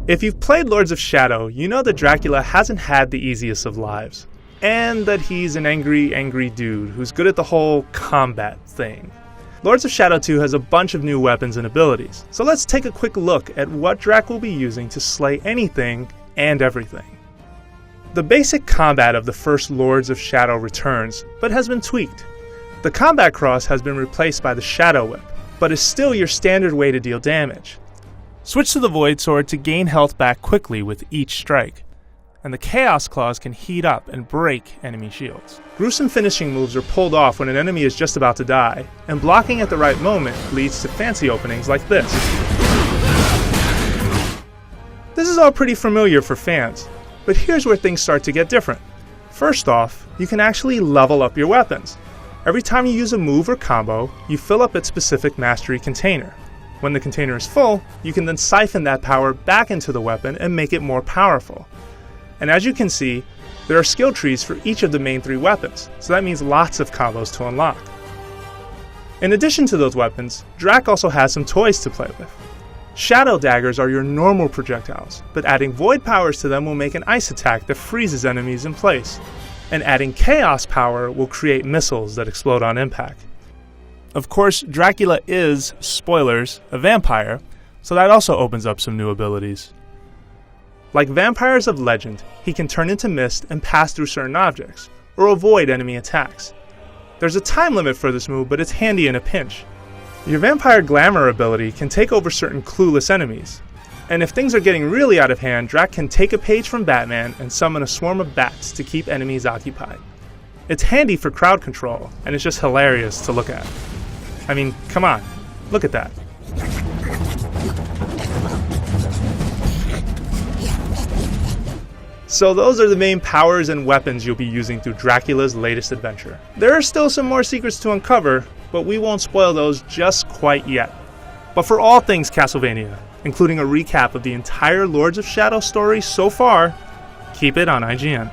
If you've played Lords of Shadow, you know that Dracula hasn't had the easiest of lives, and that he's an angry dude who's good at the whole combat thing. Lords of Shadow 2 has a bunch of new weapons and abilities, so let's take a quick look at what Drac will be using to slay anything and everything. The basic combat of the first Lords of Shadow returns, but has been tweaked. The combat cross has been replaced by the Shadow Whip, but is still your standard way to deal damage. Switch to the Void Sword to gain health back quickly with each strike, and the Chaos Claws can heat up and break enemy shields. Gruesome finishing moves are pulled off when an enemy is just about to die, and blocking at the right moment leads to fancy openings like this. This is all pretty familiar for fans, but here's where things start to get different. First off, you can actually level up your weapons. Every time you use a move or combo, you fill up its specific mastery container. When the container is full, you can then siphon that power back into the weapon and make it more powerful. And as you can see, there are skill trees for each of the main 3 weapons, so that means lots of combos to unlock. In addition to those weapons, Drac also has some toys to play with. Shadow daggers are your normal projectiles, but adding void powers to them will make an ice attack that freezes enemies in place, and adding chaos power will create missiles that explode on impact. Of course, Dracula is, spoilers, a vampire, so that also opens up some new abilities. Like vampires of legend, he can turn into mist and pass through certain objects, or avoid enemy attacks. There's a time limit for this move, but it's handy in a pinch. Your vampire glamour ability can take over certain clueless enemies, and if things are getting really out of hand, Drac can take a page from Batman and summon a swarm of bats to keep enemies occupied. It's handy for crowd control, and it's just hilarious to look at. I mean, come on, look at that. So those are the main powers and weapons you'll be using through Dracula's latest adventure. There are still some more secrets to uncover, but we won't spoil those just quite yet. But for all things Castlevania, including a recap of the entire Lords of Shadow story so far, keep it on IGN.